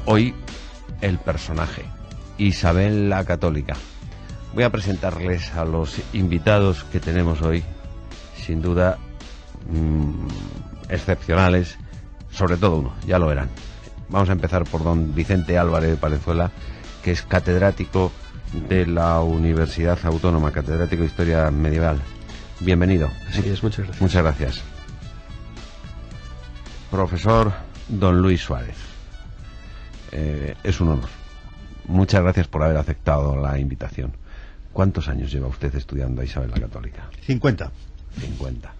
Hoy el personaje, Isabel la Católica. Voy a presentarles a los invitados que tenemos hoy, sin duda excepcionales, sobre todo uno, ya lo verán. Vamos a empezar por don Vicente Álvarez de Palenzuela, que es catedrático de la Universidad Autónoma, catedrático de Historia Medieval. Bienvenido. Sí, muchas gracias. Muchas gracias. Profesor don Luis Suárez. Es un honor. Muchas gracias por haber aceptado la invitación. ¿Cuántos años lleva usted estudiando a Isabel la Católica? 50. 50.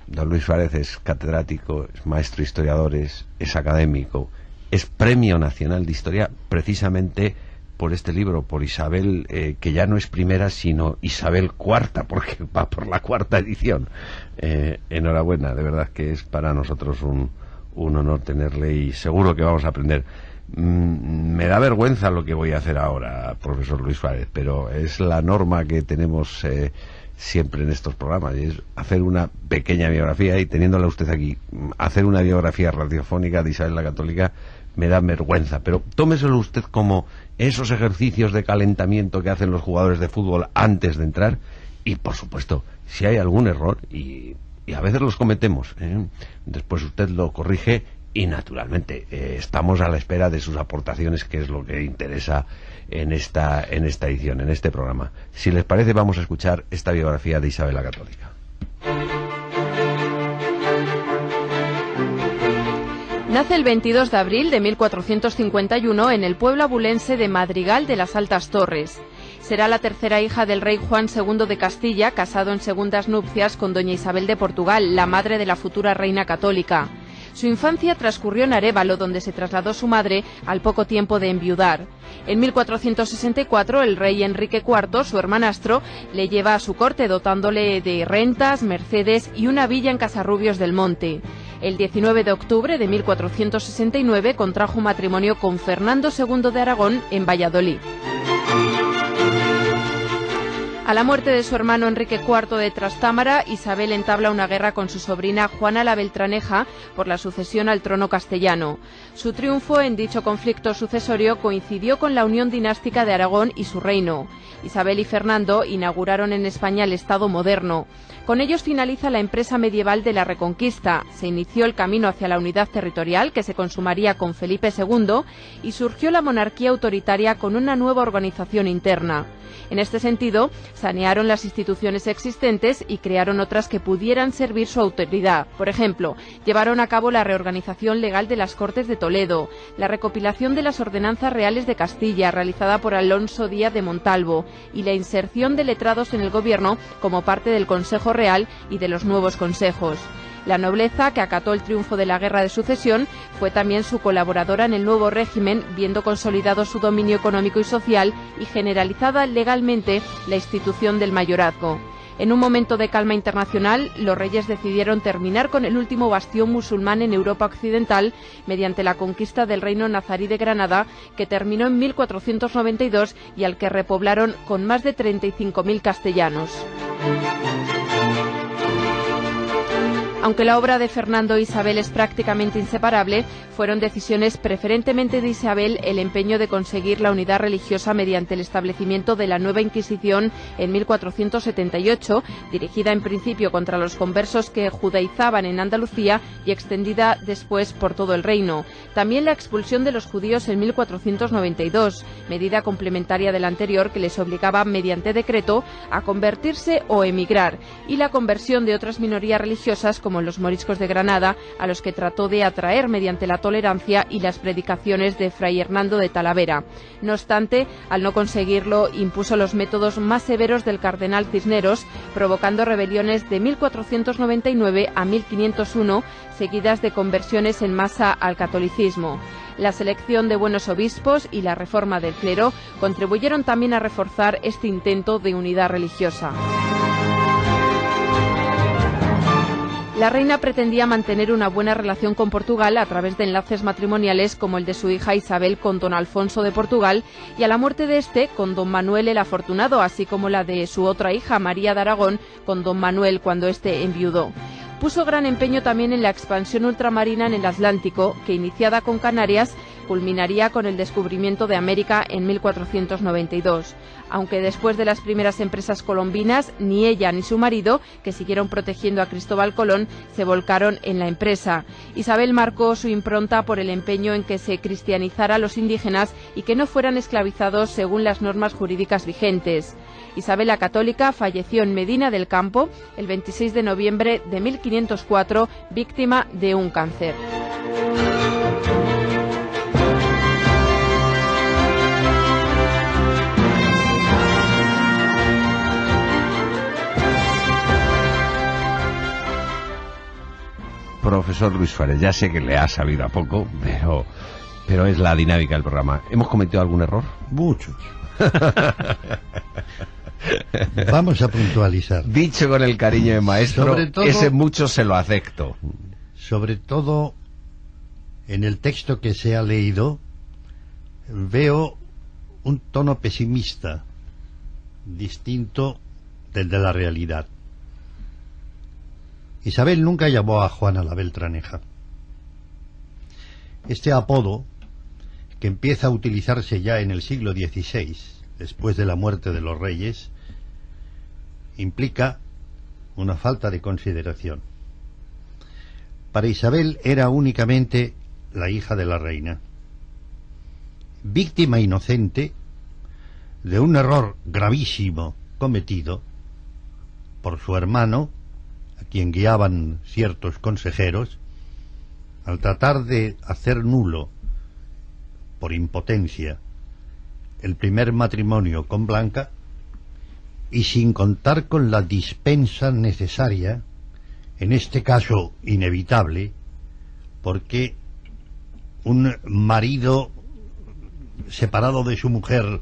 Don Luis Suárez es catedrático, es maestro historiador, es académico, es Premio Nacional de Historia precisamente por este libro, por Isabel, que ya no es primera, sino Isabel IV, porque va por la cuarta edición. Enhorabuena, de verdad que es para nosotros un honor tenerle y seguro que vamos a aprender. Me da vergüenza lo que voy a hacer ahora, profesor Luis Suárez, pero es la norma que tenemos siempre en estos programas, y es hacer una pequeña biografía, y teniéndola usted aquí, hacer una biografía radiofónica de Isabel la Católica me da vergüenza, pero tómeselo usted como esos ejercicios de calentamiento que hacen los jugadores de fútbol antes de entrar, y por supuesto, si hay algún error, y a veces los cometemos, después usted lo corrige, y naturalmente estamos a la espera de sus aportaciones, que es lo que interesa en esta edición, en este programa. Si les parece, vamos a escuchar esta biografía de Isabel la Católica. Nace el 22 de abril de 1451 en el pueblo abulense de Madrigal de las Altas Torres. Será la tercera hija del rey Juan II de Castilla, casado en segundas nupcias con doña Isabel de Portugal, la madre de la futura reina católica. Su infancia transcurrió en Arévalo, donde se trasladó su madre al poco tiempo de enviudar. En 1464, el rey Enrique IV, su hermanastro, le lleva a su corte dotándole de rentas, mercedes y una villa en Casarrubios del Monte. El 19 de octubre de 1469 contrajo matrimonio con Fernando II de Aragón en Valladolid. A la muerte de su hermano Enrique IV de Trastámara, Isabel entabla una guerra con su sobrina Juana la Beltraneja por la sucesión al trono castellano. Su triunfo en dicho conflicto sucesorio coincidió con la unión dinástica de Aragón y su reino. Isabel y Fernando inauguraron en España el Estado moderno. Con ellos finaliza la empresa medieval de la Reconquista, se inició el camino hacia la unidad territorial, que se consumaría con Felipe II, y surgió la monarquía autoritaria con una nueva organización interna. En este sentido, sanearon las instituciones existentes y crearon otras que pudieran servir su autoridad. Por ejemplo, llevaron a cabo la reorganización legal de las Cortes de Toledo, la recopilación de las ordenanzas reales de Castilla, realizada por Alonso Díaz de Montalvo, y la inserción de letrados en el gobierno como parte del Consejo Real y de los nuevos consejos. La nobleza, que acató el triunfo de la Guerra de Sucesión, fue también su colaboradora en el nuevo régimen, viendo consolidado su dominio económico y social y generalizada legalmente la institución del mayorazgo. En un momento de calma internacional, los reyes decidieron terminar con el último bastión musulmán en Europa occidental mediante la conquista del reino nazarí de Granada, que terminó en 1492 y al que repoblaron con más de 35.000 castellanos. Aunque la obra de Fernando e Isabel es prácticamente inseparable, fueron decisiones preferentemente de Isabel el empeño de conseguir la unidad religiosa mediante el establecimiento de la nueva Inquisición en 1478, dirigida en principio contra los conversos que judaizaban en Andalucía y extendida después por todo el reino. También la expulsión de los judíos en 1492, medida complementaria de la anterior que les obligaba mediante decreto a convertirse o emigrar, y la conversión de otras minorías religiosas como los moriscos de Granada, a los que trató de atraer mediante la tolerancia y las predicaciones de Fray Hernando de Talavera. No obstante, al no conseguirlo, impuso los métodos más severos del cardenal Cisneros, provocando rebeliones de 1499 a 1501, seguidas de conversiones en masa al catolicismo. La selección de buenos obispos y la reforma del clero contribuyeron también a reforzar este intento de unidad religiosa. La reina pretendía mantener una buena relación con Portugal a través de enlaces matrimoniales como el de su hija Isabel con don Alfonso de Portugal y a la muerte de este con don Manuel el Afortunado, así como la de su otra hija María de Aragón con don Manuel cuando éste enviudó. Puso gran empeño también en la expansión ultramarina en el Atlántico, que iniciada con Canarias, culminaría con el descubrimiento de América en 1492. Aunque después de las primeras empresas colombinas, ni ella ni su marido, que siguieron protegiendo a Cristóbal Colón, se volcaron en la empresa. Isabel marcó su impronta por el empeño en que se cristianizara a los indígenas y que no fueran esclavizados según las normas jurídicas vigentes. Isabel la Católica falleció en Medina del Campo el 26 de noviembre de 1504, víctima de un cáncer. Profesor Luis Suárez, ya sé que le ha sabido a poco, pero es la dinámica del programa. ¿Hemos cometido algún error? Muchos. Vamos a puntualizar. Dicho con el cariño de maestro, ese mucho se lo acepto. Sobre todo, en el texto que se ha leído, veo un tono pesimista, distinto del de la realidad. Isabel nunca llamó a Juana la Beltraneja. Este apodo, que empieza a utilizarse ya en el siglo XVI, después de la muerte de los reyes, implica una falta de consideración. Para Isabel era únicamente la hija de la reina, víctima inocente de un error gravísimo cometido por su hermano, a quien guiaban ciertos consejeros, al tratar de hacer nulo, por impotencia, el primer matrimonio con Blanca, y sin contar con la dispensa necesaria, en este caso inevitable, porque un marido separado de su mujer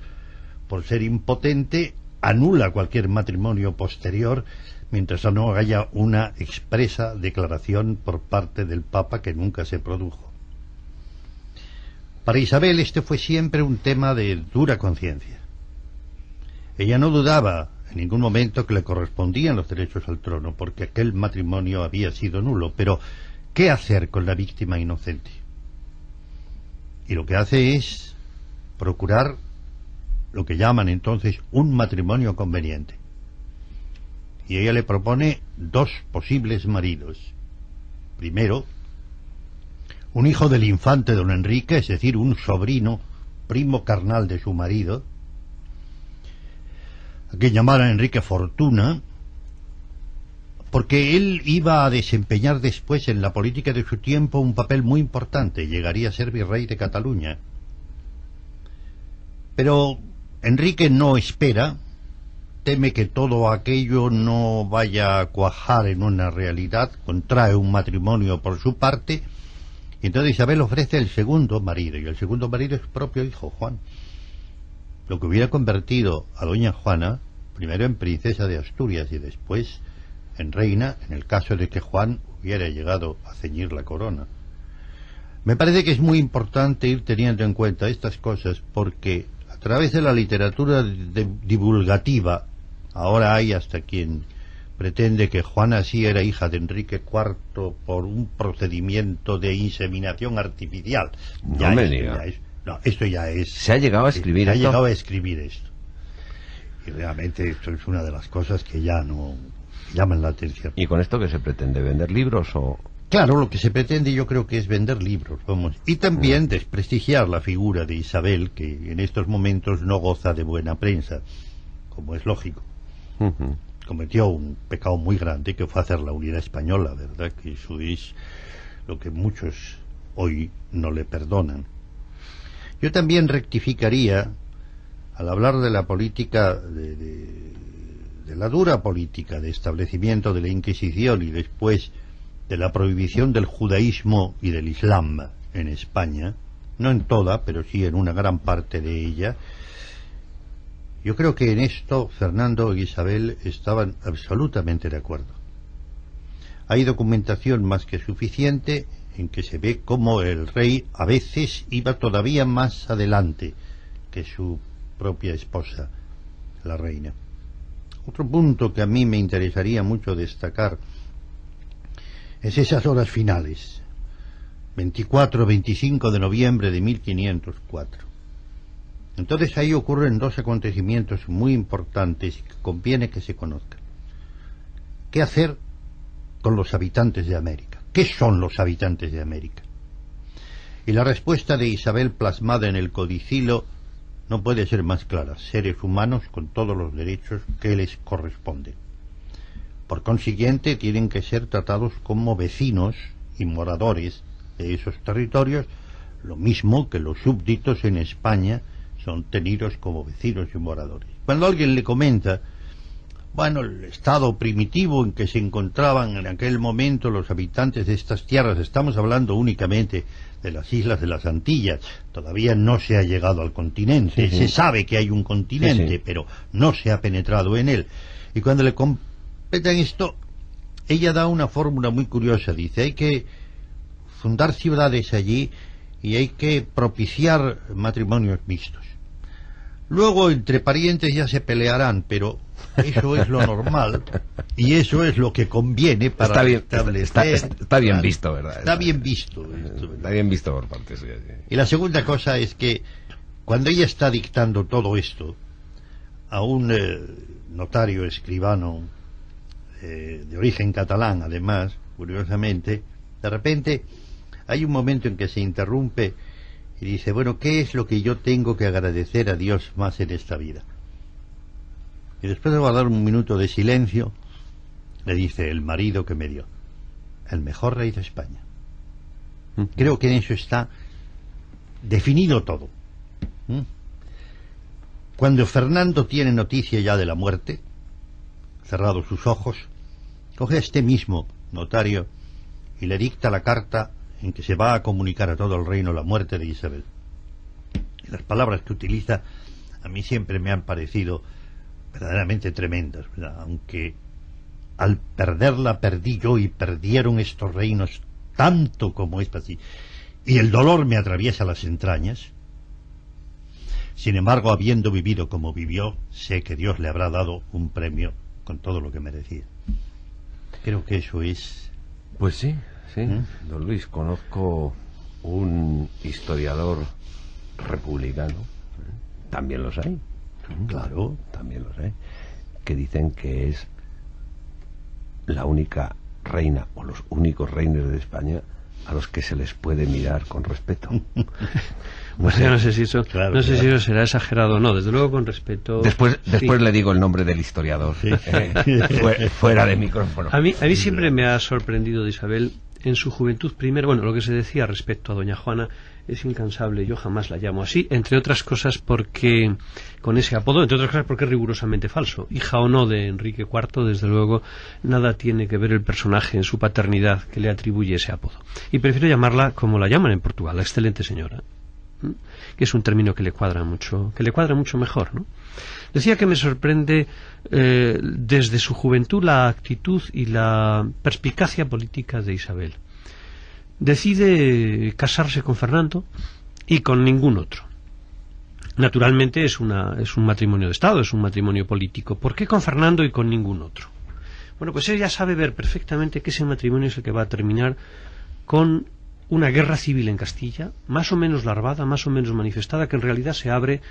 por ser impotente anula cualquier matrimonio posterior, mientras no haya una expresa declaración por parte del Papa, que nunca se produjo. Para Isabel este fue siempre un tema de dura conciencia. Ella no dudaba en ningún momento que le correspondían los derechos al trono, porque aquel matrimonio había sido nulo, pero ¿qué hacer con la víctima inocente? Y lo que hace es procurar lo que llaman entonces un matrimonio conveniente. Y ella le propone dos posibles maridos. Primero, un hijo del infante don Enrique, es decir, un sobrino, primo carnal de su marido, a quien llamaran Enrique Fortuna, porque él iba a desempeñar después en la política de su tiempo un papel muy importante, llegaría a ser virrey de Cataluña. Pero Enrique no espera, teme que todo aquello no vaya a cuajar en una realidad, contrae un matrimonio por su parte, y entonces Isabel ofrece el segundo marido, y el segundo marido es su propio hijo, Juan, lo que hubiera convertido a doña Juana primero en princesa de Asturias y después en reina, en el caso de que Juan hubiera llegado a ceñir la corona. Me parece que es muy importante ir teniendo en cuenta estas cosas, porque a través de la literatura divulgativa, ahora hay hasta quien pretende que Juana sí era hija de Enrique IV por un procedimiento de inseminación artificial. Esto ya es... Se ha llegado a escribir esto. Se ha llegado a escribir esto. Y realmente esto es una de las cosas que ya no llaman la atención. ¿Y con esto qué se pretende? ¿Vender libros o...? Claro, lo que se pretende yo creo que es vender libros, vamos. Y también desprestigiar la figura de Isabel, que en estos momentos no goza de buena prensa, como es lógico. Cometió un pecado muy grande, que fue hacer la unidad española, ¿verdad? Que eso es lo que muchos hoy no le perdonan. Yo también rectificaría, al hablar de la política, de la dura política de establecimiento de la Inquisición y después de la prohibición del judaísmo y del islam en España, no en toda, pero sí en una gran parte de ella. Yo creo que en esto Fernando y Isabel estaban absolutamente de acuerdo. Hay documentación más que suficiente en que se ve cómo el rey a veces iba todavía más adelante que su propia esposa, la reina. Otro punto que a mí me interesaría mucho destacar Es esas horas finales, 24-25 de noviembre de 1504. Entonces ahí ocurren dos acontecimientos muy importantes que conviene que se conozcan. ¿Qué hacer con los habitantes de América? ¿Qué son los habitantes de América? Y la respuesta de Isabel, plasmada en el codicilo, no puede ser más clara: seres humanos con todos los derechos que les corresponden. Por consiguiente, tienen que ser tratados como vecinos y moradores de esos territorios, lo mismo que los súbditos en España son tenidos como vecinos y moradores. Cuando alguien le comenta, bueno, el estado primitivo en que se encontraban en aquel momento los habitantes de estas tierras, estamos hablando únicamente de las islas de las Antillas, todavía no se ha llegado al continente, se sabe que hay un continente, pero no se ha penetrado en él. Y cuando le completan esto, ella da una fórmula muy curiosa, dice: hay que fundar ciudades allí y hay que propiciar matrimonios mixtos. Luego entre parientes ya se pelearán, pero eso es lo normal y eso es lo que conviene para establecer. Está bien visto, ¿verdad? Está bien visto. Está bien visto por parte suya. Y la segunda cosa es que cuando ella está dictando todo esto a un notario escribano de origen catalán, además, curiosamente, de repente hay un momento en que se interrumpe y dice: bueno, ¿qué es lo que yo tengo que agradecer a Dios más en esta vida? Y después de guardar un minuto de silencio, le dice: el marido que me dio, el mejor rey de España. Creo que en eso está definido todo. Cuando Fernando tiene noticia ya de la muerte, cerrados sus ojos, coge a este mismo notario y le dicta la carta en que se va a comunicar a todo el reino la muerte de Isabel. Y las palabras que utiliza a mí siempre me han parecido verdaderamente tremendas, ¿verdad? Aunque al perderla perdí yo y perdieron estos reinos tanto como esta, así, y el dolor me atraviesa las entrañas. Sin embargo, habiendo vivido como vivió, sé que Dios le habrá dado un premio con todo lo que merecía. Creo que eso es... Pues sí, don Luis, conozco un historiador republicano, también los hay, claro, también los hay, que dicen que es la única reina o los únicos reinos de España a los que se les puede mirar con respeto. Pues ya no sé si eso, claro, sé si eso será exagerado o no, desde luego con respeto. Después le digo el nombre del historiador, fuera de micrófono. A mí siempre me ha sorprendido de Isabel en su juventud. Primero, bueno, lo que se decía respecto a doña Juana es incansable, yo jamás la llamo así, entre otras cosas porque, con ese apodo, entre otras cosas porque es rigurosamente falso. Hija o no de Enrique IV, desde luego, nada tiene que ver el personaje en su paternidad que le atribuye ese apodo. Y prefiero llamarla como la llaman en Portugal, la excelente señora, que es un término que le cuadra mucho mejor, ¿no? Decía que me sorprende desde su juventud la actitud y la perspicacia política de Isabel. Decide casarse con Fernando y con ningún otro. Naturalmente es un matrimonio de Estado, es un matrimonio político. ¿Por qué con Fernando y con ningún otro? Bueno, pues ella sabe ver perfectamente que ese matrimonio es el que va a terminar con una guerra civil en Castilla, más o menos larvada, más o menos manifestada, que en realidad se abre,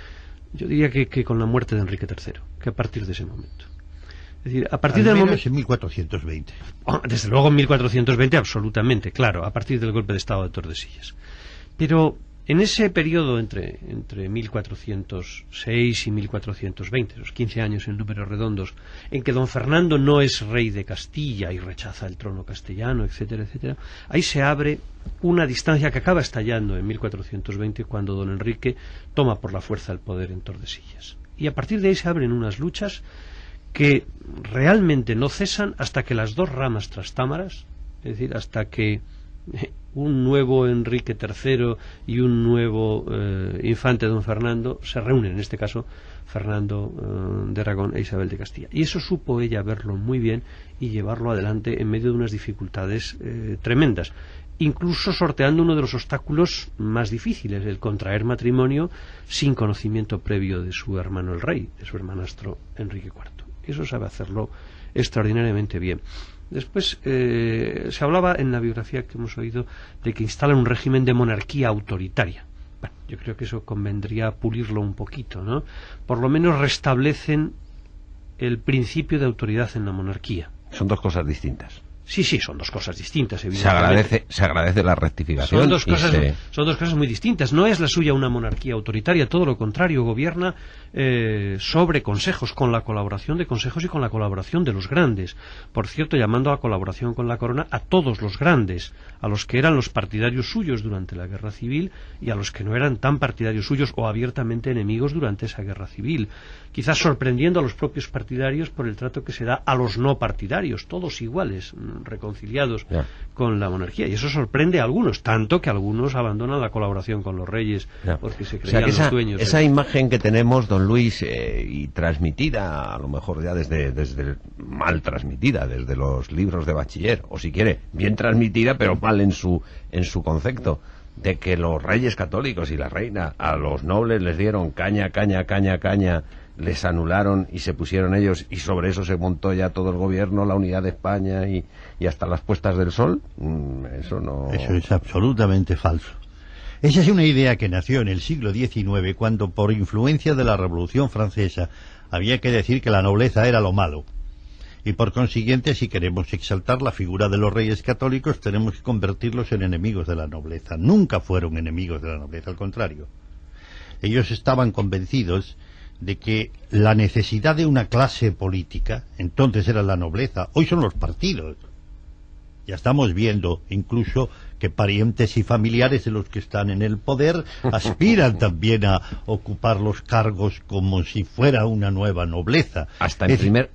yo diría que con la muerte de Enrique III, que a partir de ese momento. Es decir, a partir del momento... en 1420. Desde luego en 1420, absolutamente, claro, a partir del golpe de Estado de Tordesillas. Pero en ese periodo entre 1406 y 1420, los 15 años en números redondos, en que don Fernando no es rey de Castilla y rechaza el trono castellano, etcétera, etcétera, ahí se abre una distancia que acaba estallando en 1420 cuando don Enrique toma por la fuerza el poder en Tordesillas. Y a partir de ahí se abren unas luchas que realmente no cesan hasta que las dos ramas trastámaras, es decir, hasta que un nuevo Enrique III y un nuevo infante don Fernando se reúnen, en este caso Fernando de Aragón e Isabel de Castilla. Y eso supo ella verlo muy bien y llevarlo adelante en medio de unas dificultades tremendas, incluso sorteando uno de los obstáculos más difíciles, el contraer matrimonio sin conocimiento previo de su hermano el rey, de su hermanastro Enrique IV. Eso sabe hacerlo extraordinariamente bien. Después se hablaba en la biografía que hemos oído de que instalan un régimen de monarquía autoritaria. Bueno, yo creo que eso convendría pulirlo un poquito, ¿no? Por lo menos restablecen el principio de autoridad en la monarquía. Son dos cosas distintas. Sí, son dos cosas distintas, evidentemente. Se agradece la rectificación. Son dos cosas muy distintas. No es la suya una monarquía autoritaria, todo lo contrario, gobierna sobre consejos, con la colaboración de consejos y con la colaboración de los grandes. Por cierto, llamando a colaboración con la corona a todos los grandes, a los que eran los partidarios suyos durante la guerra civil y a los que no eran tan partidarios suyos o abiertamente enemigos durante esa guerra civil. Quizás sorprendiendo a los propios partidarios por el trato que se da a los no partidarios, todos iguales, reconciliados con la monarquía. Y eso sorprende a algunos, tanto que algunos abandonan la colaboración con los reyes porque se creían los dueños. Esa imagen que tenemos, don Luis, y transmitida, a lo mejor ya desde mal transmitida, desde los libros de bachiller, o si quiere, bien transmitida, pero mal en su concepto, de que los reyes católicos y la reina a los nobles les dieron caña, les anularon y se pusieron ellos, y sobre eso se montó ya todo el gobierno, la unidad de España y hasta las puestas del sol. Eso es absolutamente falso. Esa es una idea que nació en el siglo XIX, cuando por influencia de la Revolución Francesa había que decir que la nobleza era lo malo. Y por consiguiente, si queremos exaltar la figura de los reyes católicos, tenemos que convertirlos en enemigos de la nobleza. Nunca fueron enemigos de la nobleza, al contrario. Ellos estaban convencidos de que la necesidad de una clase política, entonces era la nobleza, hoy son los partidos. Ya estamos viendo incluso que parientes y familiares de los que están en el poder aspiran también a ocupar los cargos como si fuera una nueva nobleza. Hasta en primer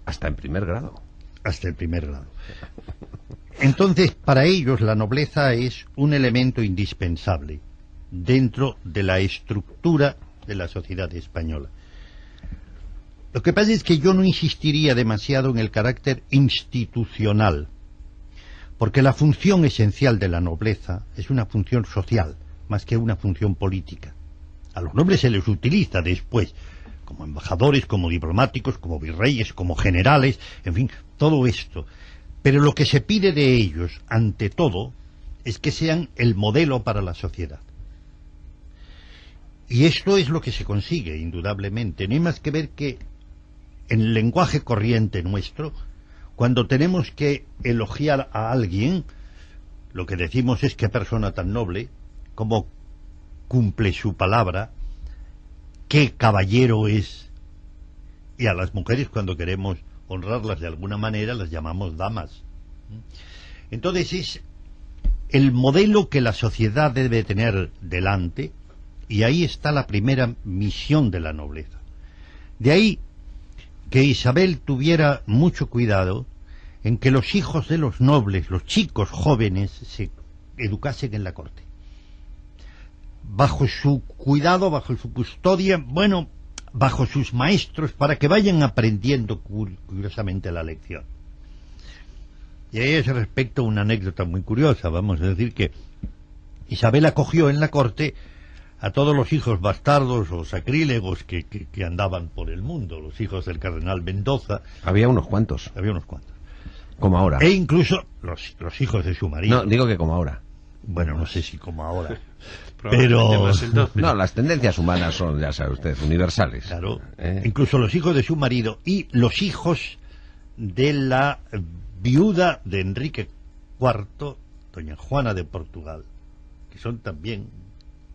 grado. Hasta el primer grado. Entonces, para ellos la nobleza es un elemento indispensable dentro de la estructura de la sociedad española. Lo que pasa es que yo no insistiría demasiado en el carácter institucional, porque la función esencial de la nobleza es una función social, más que una función política. A los nobles se les utiliza después, como embajadores, como diplomáticos, como virreyes, como generales, en fin, todo esto. Pero lo que se pide de ellos, ante todo, es que sean el modelo para la sociedad. Y esto es lo que se consigue, indudablemente. No hay más que ver que en el lenguaje corriente nuestro, cuando tenemos que elogiar a alguien, lo que decimos es qué persona tan noble, cómo cumple su palabra, qué caballero es. Y a las mujeres, cuando queremos honrarlas de alguna manera, las llamamos damas. Entonces es el modelo que la sociedad debe tener delante, y ahí está la primera misión de la nobleza. De ahí que Isabel tuviera mucho cuidado en que los hijos de los nobles, los chicos jóvenes, se educasen en la corte. Bajo su cuidado, bajo su custodia, bueno, bajo sus maestros, para que vayan aprendiendo curiosamente la lección. Y a ese respecto una anécdota muy curiosa. Vamos a decir que Isabel acogió en la corte a todos los hijos bastardos o sacrílegos que andaban por el mundo, los hijos del cardenal Mendoza. Había unos cuantos. Como ahora. E incluso los hijos de su marido. No, digo que como ahora. Bueno, no sé si como ahora. Pero no, las tendencias humanas son, ya sabe usted, universales. Claro. Incluso los hijos de su marido y los hijos de la viuda de Enrique IV, doña Juana de Portugal, que son también,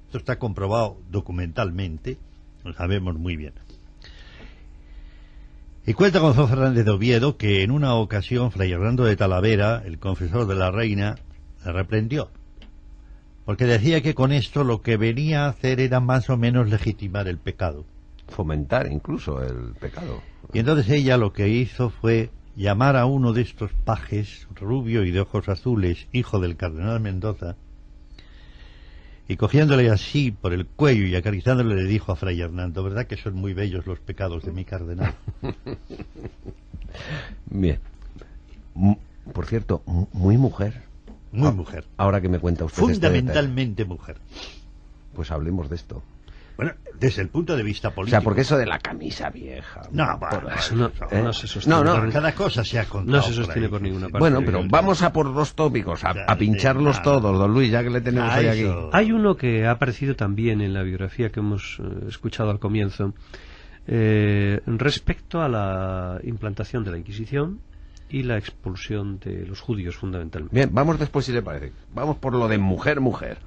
esto está comprobado documentalmente, lo sabemos muy bien. Y cuenta Gonzalo Fernández de Oviedo que en una ocasión Fray Hernando de Talavera, el confesor de la reina, le reprendió, porque decía que con esto lo que venía a hacer era más o menos legitimar el pecado. Fomentar incluso el pecado. Y entonces ella lo que hizo fue llamar a uno de estos pajes, rubio y de ojos azules, hijo del cardenal Mendoza, y cogiéndole así por el cuello y acariciándole le dijo a Fray Hernando: ¿verdad que son muy bellos los pecados de mi cardenal? Bien. Por cierto, muy mujer. Muy mujer. Ahora que me cuenta usted fundamentalmente mujer. Pues hablemos de esto. Bueno, desde el punto de vista O político. sea, porque eso de la camisa vieja... No, Eso no se sostiene. No, cada cosa se ha contado. No se sostiene por ninguna parte. Bueno, pero vamos a por los tópicos, a pincharlos todos, don Luis, ya que le tenemos hoy aquí. Hay uno que ha aparecido también en la biografía que hemos escuchado al comienzo, respecto a la implantación de la Inquisición y la expulsión de los judíos, fundamentalmente. Bien, vamos después, si le parece. Vamos por lo de mujer. Mujer.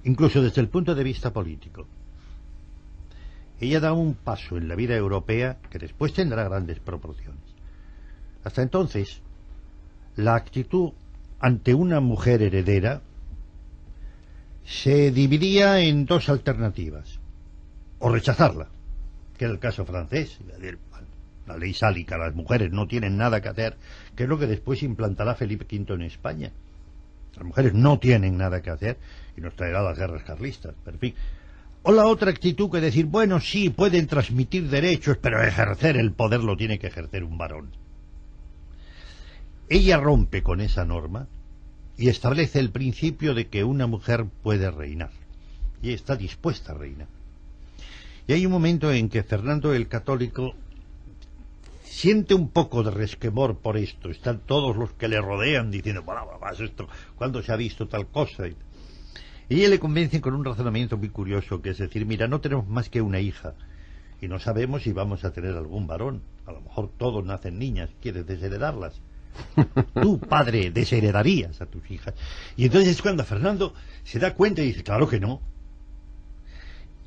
Incluso desde el punto de vista político. Ella da un paso en la vida europea que después tendrá grandes proporciones. Hasta entonces, la actitud ante una mujer heredera se dividía en dos alternativas: o rechazarla, que era el caso francés, la ley sálica, las mujeres no tienen nada que hacer, que es lo que después implantará Felipe V en España. Las mujeres no tienen nada que hacer y nos traerá las guerras carlistas, pero en fin. O la otra actitud, que decir, bueno, sí, pueden transmitir derechos, pero ejercer el poder lo tiene que ejercer un varón. Ella rompe con esa norma y establece el principio de que una mujer puede reinar, y está dispuesta a reinar. Y hay un momento en que Fernando el Católico siente un poco de resquemor por esto. Están todos los que le rodean diciendo, bueno, esto, ¿cuándo se ha visto tal cosa? Y ella le convence con un razonamiento muy curioso, que es decir, mira, no tenemos más que una hija y no sabemos si vamos a tener algún varón. A lo mejor todos nacen niñas, ¿quieres desheredarlas? Tú, padre, desheredarías a tus hijas. Y entonces es cuando Fernando se da cuenta y dice, claro que no.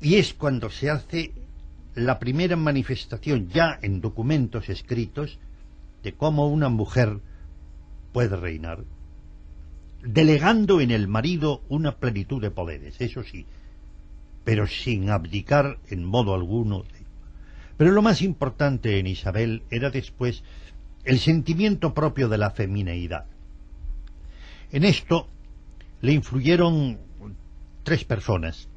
Y es cuando se hace la primera manifestación, ya en documentos escritos, de cómo una mujer puede reinar, delegando en el marido una plenitud de poderes, eso sí, pero sin abdicar en modo alguno. Pero lo más importante en Isabel era después el sentimiento propio de la femineidad. En esto le influyeron tres personas.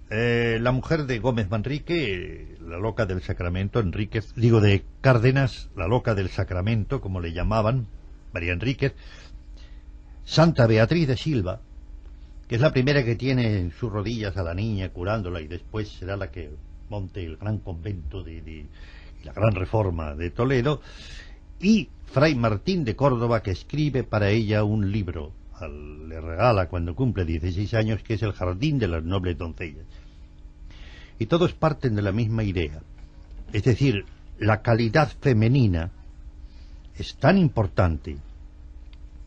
La mujer de Gómez Manrique, la loca del Sacramento, de Cárdenas, la loca del Sacramento, como le llamaban, María Enríquez. Santa Beatriz de Silva, que es la primera que tiene en sus rodillas a la niña curándola, y después será la que monte el gran convento y la gran reforma de Toledo. Y Fray Martín de Córdoba, que escribe para ella un libro, le regala cuando cumple 16 años, que es El jardín de las nobles doncellas. Y todos parten de la misma idea, es decir, la calidad femenina es tan importante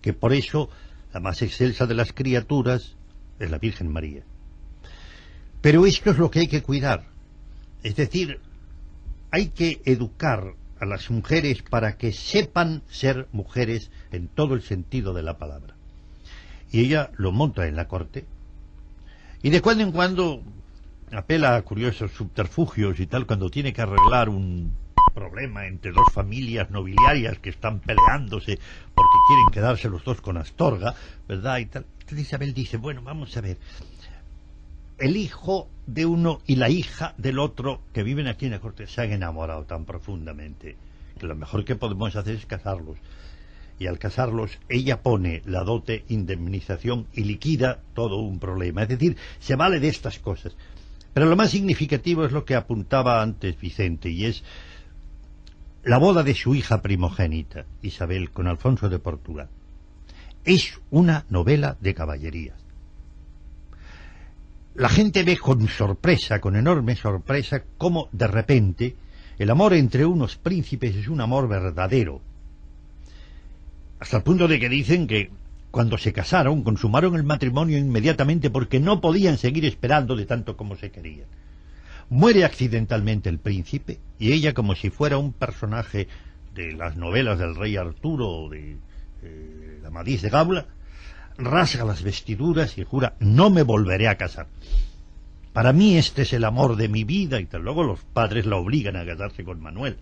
que por eso la más excelsa de las criaturas es la Virgen María. Pero esto es lo que hay que cuidar, es decir, hay que educar a las mujeres para que sepan ser mujeres en todo el sentido de la palabra. Y ella lo monta en la corte, y de cuando en cuando apela a curiosos subterfugios y tal, cuando tiene que arreglar un problema entre dos familias nobiliarias que están peleándose porque quieren quedarse los dos con Astorga, ¿verdad? Y tal. Entonces Isabel dice, bueno, vamos a ver, el hijo de uno y la hija del otro que viven aquí en la corte se han enamorado tan profundamente que lo mejor que podemos hacer es casarlos. Y al casarlos ella pone la dote, indemnización y liquida todo un problema. Es decir, se vale de estas cosas. Pero lo más significativo es lo que apuntaba antes Vicente, y es la boda de su hija primogénita, Isabel, con Alfonso de Portugal. Es una novela de caballerías. La gente ve con sorpresa, con enorme sorpresa, cómo de repente el amor entre unos príncipes es un amor verdadero. Hasta el punto de que dicen que cuando se casaron, consumaron el matrimonio inmediatamente porque no podían seguir esperando de tanto como se querían. Muere accidentalmente el príncipe y ella, como si fuera un personaje de las novelas del rey Arturo o de Amadís de Gaula, rasga las vestiduras y jura, no me volveré a casar. Para mí este es el amor de mi vida, y tal. Luego los padres la obligan a casarse con Manuel.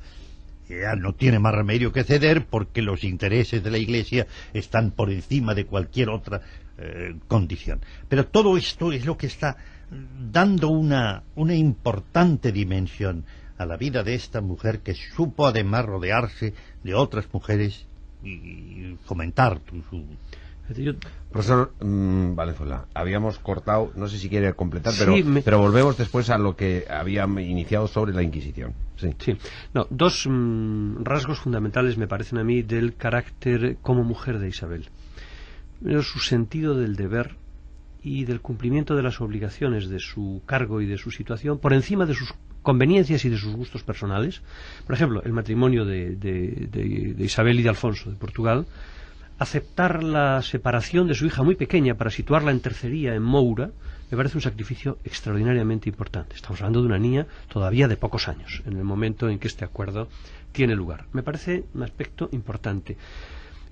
Ella no tiene más remedio que ceder porque los intereses de la Iglesia están por encima de cualquier otra condición. Pero todo esto es lo que está dando una importante dimensión a la vida de esta mujer, que supo además rodearse de otras mujeres y fomentar su... Profesor Valenzuela, habíamos cortado, no sé si quiere completar, Sí, pero volvemos después a lo que habíamos iniciado sobre la Inquisición. Sí. No, dos rasgos fundamentales me parecen a mí del carácter como mujer de Isabel. Primero, su sentido del deber y del cumplimiento de las obligaciones de su cargo y de su situación por encima de sus conveniencias y de sus gustos personales. Por ejemplo, el matrimonio de Isabel y de Alfonso de Portugal, aceptar la separación de su hija muy pequeña para situarla en tercería en Moura, me parece un sacrificio extraordinariamente importante. Estamos hablando de una niña todavía de pocos años en el momento en que este acuerdo tiene lugar. Me parece un aspecto importante.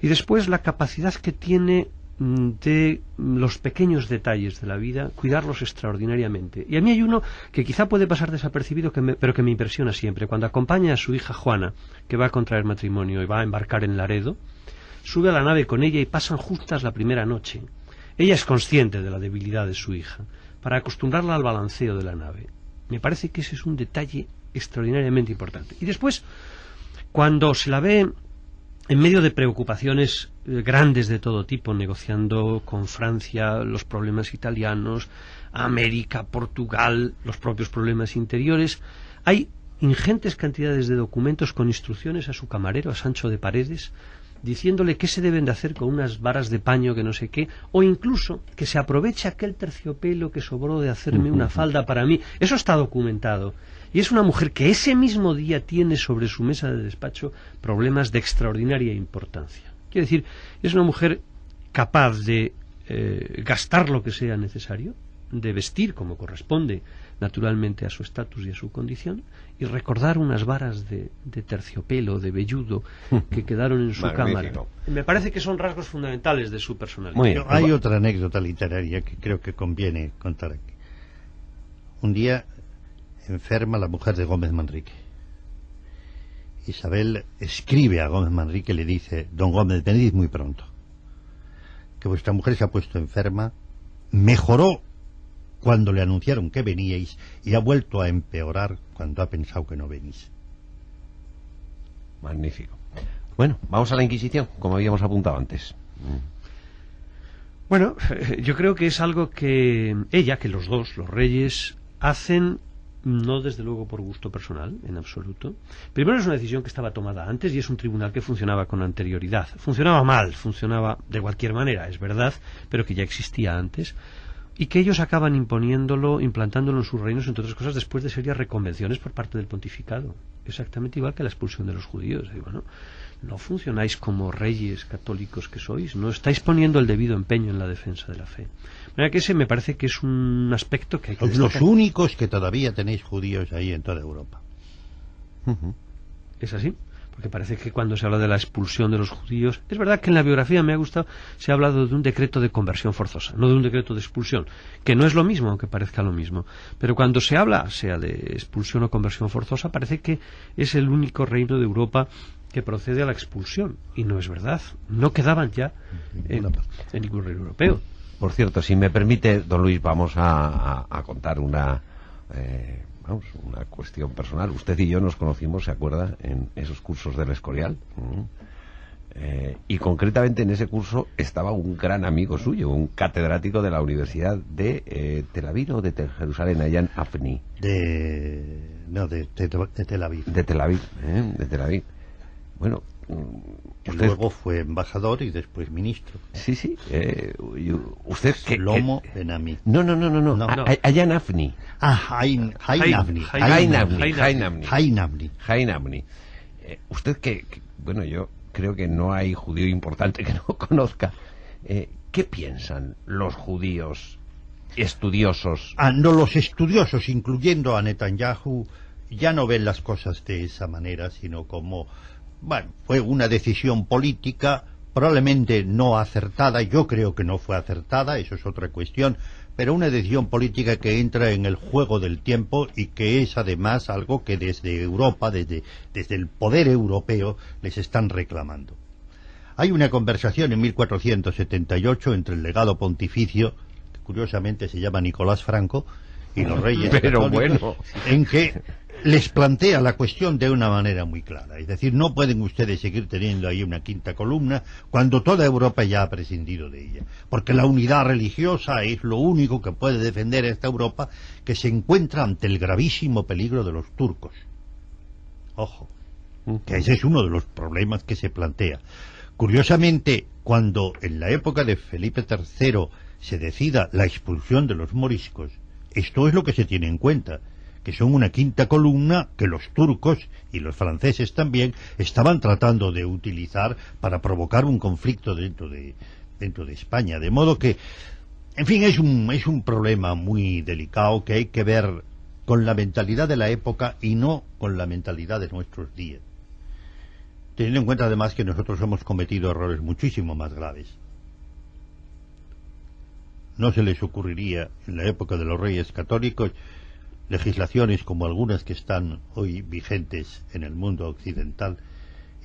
Y después la capacidad que tiene de los pequeños detalles de la vida, cuidarlos extraordinariamente. Y a mí hay uno que quizá puede pasar desapercibido, pero que me impresiona siempre. Cuando acompaña a su hija Juana, que va a contraer matrimonio y va a embarcar en Laredo, sube a la nave con ella y pasan juntas la primera noche. Ella es consciente de la debilidad de su hija, para acostumbrarla al balanceo de la nave. Me parece que ese es un detalle extraordinariamente importante. Y después, cuando se la ve en medio de preocupaciones grandes de todo tipo, negociando con Francia los problemas italianos, América, Portugal, los propios problemas interiores, hay ingentes cantidades de documentos con instrucciones a su camarero, a Sancho de Paredes, diciéndole qué se deben de hacer con unas varas de paño que no sé qué, o incluso que se aproveche aquel terciopelo que sobró de hacerme una falda para mí. Eso está documentado. Y es una mujer que ese mismo día tiene sobre su mesa de despacho problemas de extraordinaria importancia. Quiero decir, es una mujer capaz de gastar lo que sea necesario, de vestir como corresponde naturalmente a su estatus y a su condición, y recordar unas varas de terciopelo, de velludo, que quedaron en su cámara. Me parece que son rasgos fundamentales de su personalidad. Hay otra anécdota literaria que creo que conviene contar aquí. Un día enferma la mujer de Gómez Manrique. Isabel escribe a Gómez Manrique y le dice: don Gómez, venid muy pronto, que vuestra mujer se ha puesto enferma, mejoró cuando le anunciaron que veníais y ha vuelto a empeorar cuando ha pensado que no venís. Magnífico. Bueno, vamos a la Inquisición, como habíamos apuntado antes. Bueno, yo creo que es algo que ella, que los dos, los reyes, hacen, no desde luego por gusto personal, en absoluto. Primero, es una decisión que estaba tomada antes y es un tribunal que funcionaba con anterioridad. Funcionaba mal, funcionaba de cualquier manera, es verdad, pero que ya existía antes. Y que ellos acaban implantándolo en sus reinos, entre otras cosas, después de serias reconvenciones por parte del pontificado. Exactamente igual que la expulsión de los judíos. Y bueno, no funcionáis como reyes católicos que sois, no estáis poniendo el debido empeño en la defensa de la fe. De manera que ese me parece que es un aspecto que hay que destacar. Los únicos que todavía tenéis judíos ahí en toda Europa. ¿Es así? Porque parece que cuando se habla de la expulsión de los judíos, es verdad que en la biografía me ha gustado, se ha hablado de un decreto de conversión forzosa, no de un decreto de expulsión, que no es lo mismo, aunque parezca lo mismo. Pero cuando se habla, sea de expulsión o conversión forzosa, parece que es el único reino de Europa que procede a la expulsión. Y no es verdad. No quedaban ya en ningún reino europeo. Por cierto, si me permite, don Luis, vamos a contar una cuestión personal. Usted y yo nos conocimos, ¿se acuerda?, en esos cursos del Escorial. Y concretamente en ese curso estaba un gran amigo suyo, un catedrático de la Universidad de Tel Aviv o de Jerusalén, allá en Afni. De Tel Aviv. De Tel Aviv. Bueno, usted luego fue embajador y después ministro. Sí. Usted Lomo Benami. No. Allá en Afni. Hainamni. Usted bueno, yo creo que no hay judío importante que no conozca. ¿Qué piensan los judíos estudiosos? No, los estudiosos, incluyendo a Netanyahu, ya no ven las cosas de esa manera, sino como, bueno, fue una decisión política, probablemente no acertada. Yo creo que no fue acertada, eso es otra cuestión, pero una decisión política que entra en el juego del tiempo y que es además algo que desde Europa, desde el poder europeo, les están reclamando. Hay una conversación en 1478 entre el legado pontificio, que curiosamente se llama Nicolás Franco, y los reyes pero católicos, bueno, en que les plantea la cuestión de una manera muy clara. Es decir, no pueden ustedes seguir teniendo ahí una quinta columna cuando toda Europa ya ha prescindido de ella. Porque la unidad religiosa es lo único que puede defender a esta Europa que se encuentra ante el gravísimo peligro de los turcos. Ojo, que ese es uno de los problemas que se plantea. Curiosamente, cuando en la época de Felipe III se decida la expulsión de los moriscos, esto es lo que se tiene en cuenta, que son una quinta columna que los turcos y los franceses también estaban tratando de utilizar para provocar un conflicto dentro de España. De modo que, en fin, es un problema muy delicado que hay que ver con la mentalidad de la época y no con la mentalidad de nuestros días. Teniendo en cuenta además que nosotros hemos cometido errores muchísimo más graves. No se les ocurriría en la época de los reyes católicos legislaciones como algunas que están hoy vigentes en el mundo occidental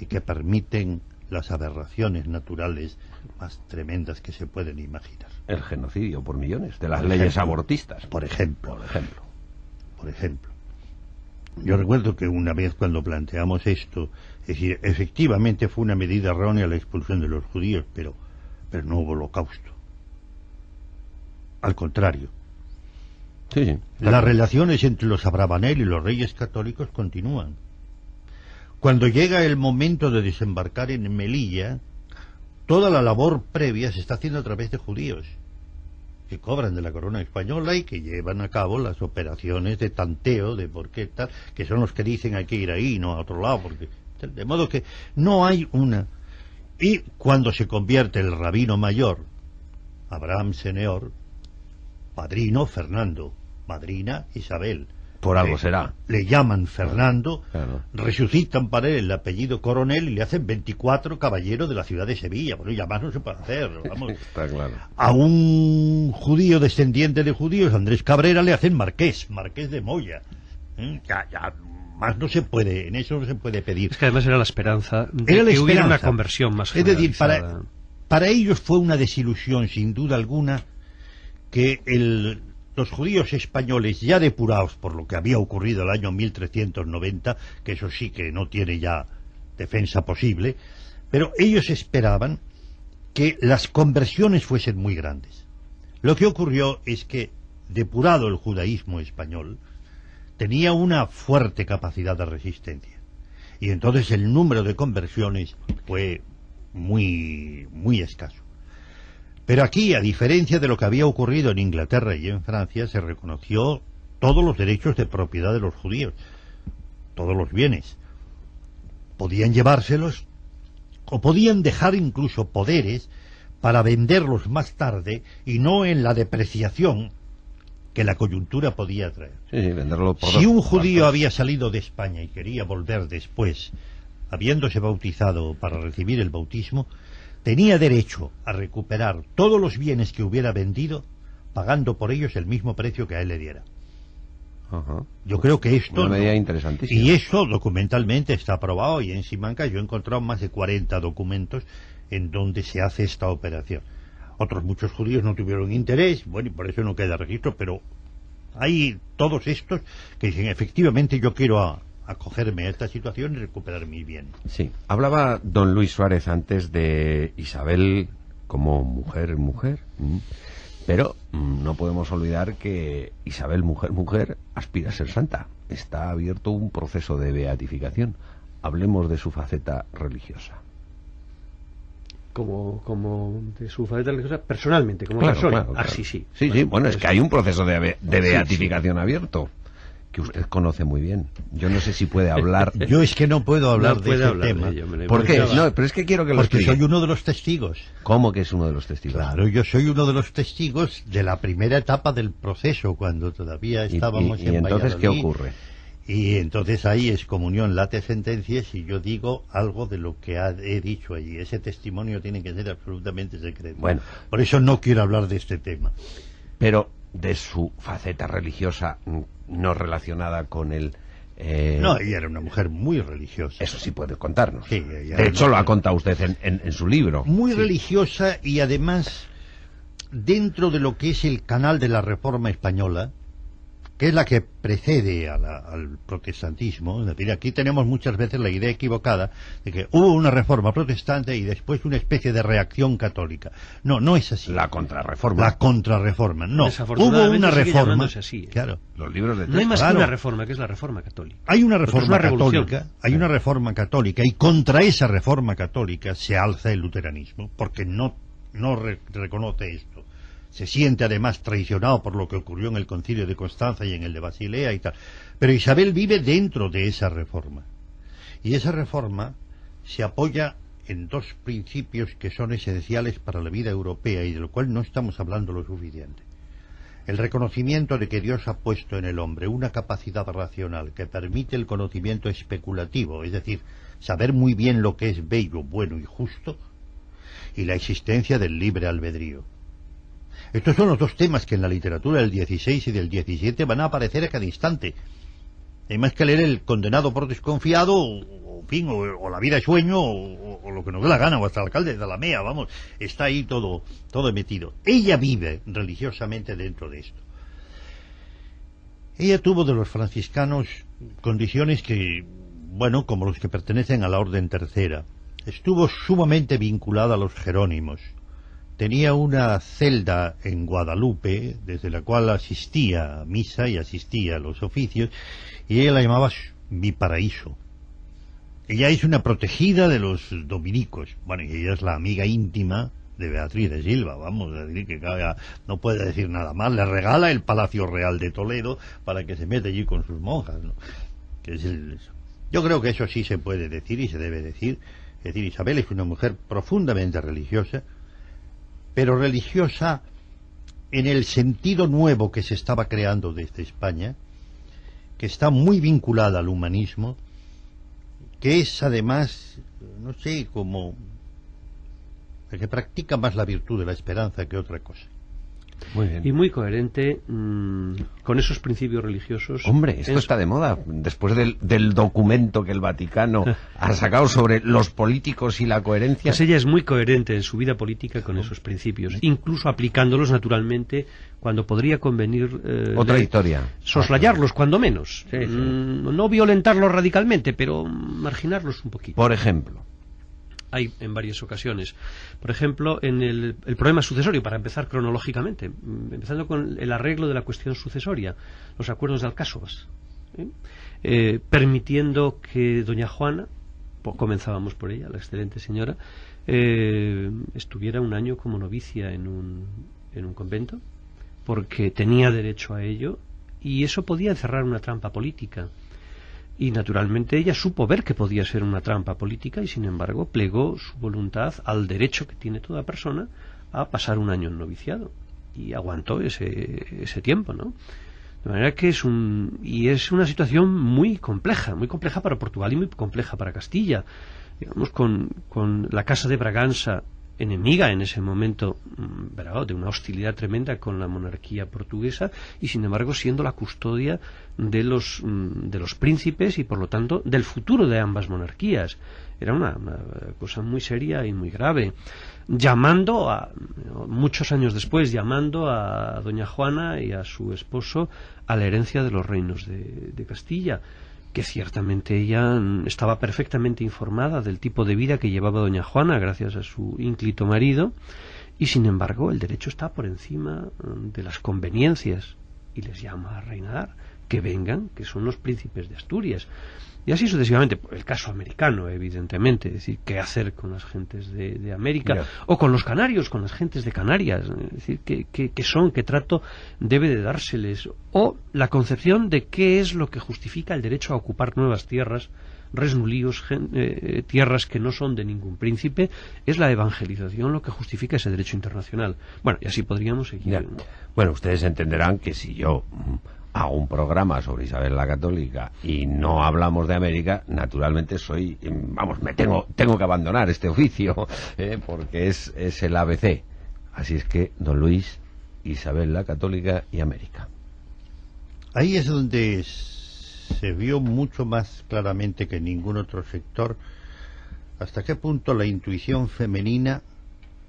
y que permiten las aberraciones naturales más tremendas que se pueden imaginar. El genocidio por millones de las leyes abortistas. Por ejemplo. Yo recuerdo que una vez cuando planteamos esto, es decir, efectivamente fue una medida errónea la expulsión de los judíos, pero no hubo holocausto. Al contrario. Sí. Las relaciones entre los Abravanel y los reyes católicos continúan. Cuando llega el momento de desembarcar en Melilla, toda la labor previa se está haciendo a través de judíos que cobran de la corona española y que llevan a cabo las operaciones de tanteo, de por qué tal, que son los que dicen hay que ir ahí, no a otro lado, porque de modo que no hay una. Y cuando se convierte el rabino mayor, Abraham Seneor, padrino Fernando, madrina Isabel. Por algo será. Le llaman Fernando, claro. Resucitan para él el apellido coronel y le hacen 24 caballeros de la ciudad de Sevilla. Bueno, ya más no se puede hacer. Vamos. Está claro. A un judío descendiente de judíos, Andrés Cabrera, le hacen marqués de Moya. Ya más no se puede, en eso no se puede pedir. Es que además era la esperanza de que hubiera una conversión más generalizada. Es decir, para ellos fue una desilusión, sin duda alguna, que los judíos españoles, ya depurados por lo que había ocurrido el año 1390, que eso sí que no tiene ya defensa posible, pero ellos esperaban que las conversiones fuesen muy grandes. Lo que ocurrió es que, depurado el judaísmo español, tenía una fuerte capacidad de resistencia. Y entonces el número de conversiones fue muy, muy escaso. Pero aquí, a diferencia de lo que había ocurrido en Inglaterra y en Francia, se reconoció todos los derechos de propiedad de los judíos, todos los bienes. Podían llevárselos o podían dejar incluso poderes para venderlos más tarde y no en la depreciación que la coyuntura podía traer. Sí, venderlo por si un judío había salido de España y quería volver después, habiéndose bautizado para recibir el bautismo, tenía derecho a recuperar todos los bienes que hubiera vendido, pagando por ellos el mismo precio que a él le diera. Ajá. Yo creo que esto... Una medida interesantísima. Y eso documentalmente está aprobado, y en Simancas yo he encontrado más de 40 documentos en donde se hace esta operación. Otros muchos judíos no tuvieron interés, bueno, y por eso no queda registro, pero hay todos estos que dicen, efectivamente yo quiero acogerme a esta situación y recuperar mi bien. Sí, hablaba don Luis Suárez antes de Isabel como mujer, pero no podemos olvidar que Isabel, mujer, aspira a ser santa. Está abierto un proceso de beatificación. Hablemos de su faceta religiosa. Como de su faceta religiosa, personalmente, como claro, persona. Claro. Sí. Sí, bueno, es que hay un proceso de beatificación abierto, que usted conoce muy bien. Yo no sé si puede hablar. Yo es que no puedo hablar de ese tema. ¿Por qué? No, pero es que quiero que lo explique. Porque soy uno de los testigos. ¿Cómo que es uno de los testigos? Claro, yo soy uno de los testigos de la primera etapa del proceso, cuando todavía estábamos en entonces Valladolid. ¿qué ocurre? Y entonces ahí es comunión, late sentencias, y yo digo algo de lo que he dicho allí. Ese testimonio tiene que ser absolutamente secreto. Bueno, por eso no quiero hablar de este tema. Pero de su faceta religiosa no relacionada con el... No, ella era una mujer muy religiosa. Eso sí puede contarnos. Sí, de hecho, lo ha contado usted en su libro. Muy religiosa, y además, dentro de lo que es el canal de la Reforma Española, que es la que precede al protestantismo. Es decir, aquí tenemos muchas veces la idea equivocada de que hubo una reforma protestante y después una especie de reacción católica. No, no es así. La contrarreforma. La contrarreforma, no. Desafortunadamente Hubo una sigue reforma. llamándose así, Claro. Los libros de No hay más Claro. que una reforma, que es la reforma católica. Hay una Porque es reforma una revolución. católica, hay una reforma católica, y contra esa reforma católica se alza el luteranismo, porque no reconoce esto. Se siente además traicionado por lo que ocurrió en el Concilio de Constanza y en el de Basilea y tal. Pero Isabel vive dentro de esa reforma. Y esa reforma se apoya en dos principios que son esenciales para la vida europea y de lo cual no estamos hablando lo suficiente. El reconocimiento de que Dios ha puesto en el hombre una capacidad racional que permite el conocimiento especulativo, es decir, saber muy bien lo que es bello, bueno y justo, y la existencia del libre albedrío. Estos son los dos temas que en la literatura del 16 y del 17 van a aparecer a cada instante. Hay más que leer El condenado por desconfiado, o La vida es sueño, o lo que nos dé la gana, o hasta el alcalde de Alamea, vamos, está ahí todo metido. Ella vive religiosamente dentro de esto. Ella tuvo de los franciscanos condiciones que, bueno, como los que pertenecen a la Orden Tercera. Estuvo sumamente vinculada a los jerónimos. Tenía una celda en Guadalupe, desde la cual asistía a misa y asistía a los oficios, y ella la llamaba mi paraíso. Ella es una protegida de los dominicos. Bueno, y ella es la amiga íntima de Beatriz de Silva, vamos a decir que no puede decir nada más. Le regala el Palacio Real de Toledo para que se meta allí con sus monjas, ¿no? Yo creo que eso sí se puede decir y se debe decir. Es decir, Isabel es una mujer profundamente religiosa, pero religiosa en el sentido nuevo que se estaba creando desde España, que está muy vinculada al humanismo, que es además, no sé, como el que practica más la virtud de la esperanza que otra cosa. Muy bien. Y muy coherente con esos principios religiosos. Hombre, esto está de moda. Después del documento que el Vaticano ha sacado sobre los políticos y la coherencia. Pues ella es muy coherente en su vida política con esos principios, incluso aplicándolos naturalmente cuando podría convenir otra historia. Soslayarlos, cuando menos. Sí, sí. No violentarlos radicalmente, pero marginarlos un poquito. Por ejemplo. Hay en varias ocasiones. Por ejemplo, en el problema sucesorio, para empezar cronológicamente, empezando con el arreglo de la cuestión sucesoria, los acuerdos de Alcásobas, permitiendo que doña Juana, comenzábamos por ella, la excelente señora, estuviera un año como novicia en un convento, porque tenía derecho a ello, y eso podía encerrar una trampa política. Y naturalmente ella supo ver que podía ser una trampa política y sin embargo plegó su voluntad al derecho que tiene toda persona a pasar un año en noviciado y aguantó ese tiempo, ¿no? De manera que es una situación muy compleja para Portugal y muy compleja para Castilla. Digamos, con la Casa de Braganza enemiga en ese momento, ¿verdad?, de una hostilidad tremenda con la monarquía portuguesa, y sin embargo siendo la custodia de los príncipes y por lo tanto del futuro de ambas monarquías. Era una cosa muy seria y muy grave. Muchos años después, llamando a doña Juana y a su esposo a la herencia de los reinos de Castilla, que ciertamente ella estaba perfectamente informada del tipo de vida que llevaba doña Juana gracias a su ínclito marido, y sin embargo el derecho está por encima de las conveniencias y les llama a reinar, que vengan, que son los príncipes de Asturias. Y así sucesivamente. El caso americano, evidentemente, es decir, qué hacer con las gentes de América, yeah, o con los canarios, con las gentes de Canarias, es decir, qué trato debe de dárseles, o la concepción de qué es lo que justifica el derecho a ocupar nuevas tierras, res nullius, tierras que no son de ningún príncipe. Es la evangelización lo que justifica ese derecho internacional. Bueno, y así podríamos seguir. Yeah. Bueno, ustedes entenderán que si yo hago un programa sobre Isabel la Católica y no hablamos de América, naturalmente tengo que abandonar este oficio, porque es el ABC. Así es que, don Luis, Isabel la Católica y América. Ahí es donde se vio mucho más claramente que en ningún otro sector hasta qué punto la intuición femenina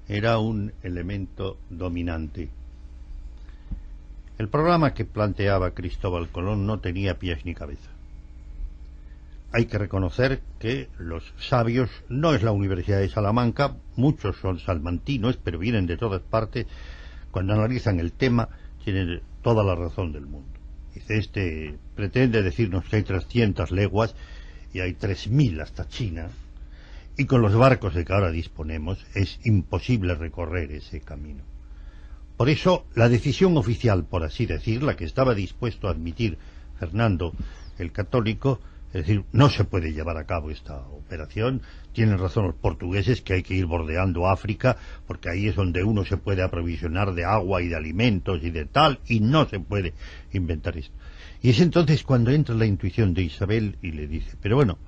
era un elemento dominante. El programa que planteaba Cristóbal Colón no tenía pies ni cabeza. Hay que reconocer que los sabios no es la Universidad de Salamanca, muchos son salmantinos, pero vienen de todas partes. Cuando analizan el tema, tienen toda la razón del mundo. Dice, pretende decirnos que hay 300 leguas y hay 3000 hasta China, y con los barcos de que ahora disponemos es imposible recorrer ese camino. Por eso, la decisión oficial, por así decir, la que estaba dispuesto a admitir Fernando el Católico, es decir, no se puede llevar a cabo esta operación. Tienen razón los portugueses que hay que ir bordeando África, porque ahí es donde uno se puede aprovisionar de agua y de alimentos y de tal, y no se puede inventar esto. Y es entonces cuando entra la intuición de Isabel y le dice, pero bueno,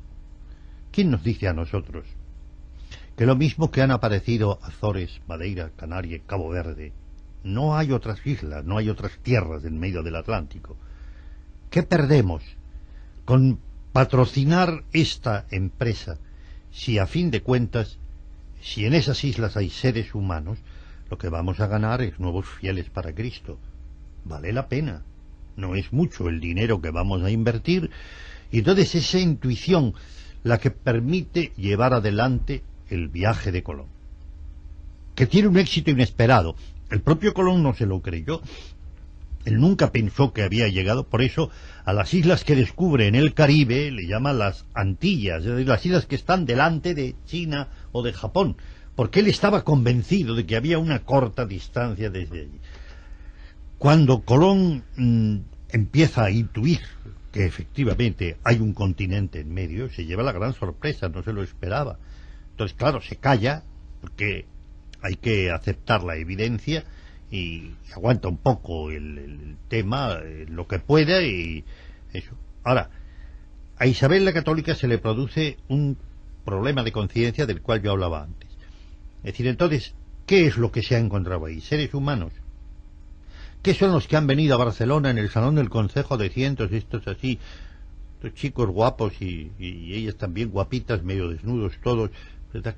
¿quién nos dice a nosotros que lo mismo que han aparecido Azores, Madeira, Canarias, Cabo Verde, no hay otras islas, no hay otras tierras en medio del Atlántico? ¿Qué perdemos con patrocinar esta empresa si a fin de cuentas, si en esas islas hay seres humanos, lo que vamos a ganar es nuevos fieles para Cristo? Vale la pena, no es mucho el dinero que vamos a invertir, y entonces esa intuición la que permite llevar adelante el viaje de Colón, que tiene un éxito inesperado. El propio Colón no se lo creyó. Él nunca pensó que había llegado, por eso a las islas que descubre en el Caribe le llaman las Antillas, es decir, las islas que están delante de China o de Japón, porque él estaba convencido de que había una corta distancia desde allí. Cuando Colón empieza a intuir que efectivamente hay un continente en medio, se lleva la gran sorpresa, no se lo esperaba. Entonces, claro, se calla, porque hay que aceptar la evidencia, y aguanta un poco el tema, lo que pueda, y eso. Ahora, a Isabel la Católica se le produce un problema de conciencia del cual yo hablaba antes. Es decir, entonces, ¿qué es lo que se ha encontrado ahí? Seres humanos. ¿Qué son los que han venido a Barcelona en el Salón del Consejo de Cientos, estos así, estos chicos guapos y ellas también guapitas, medio desnudos todos?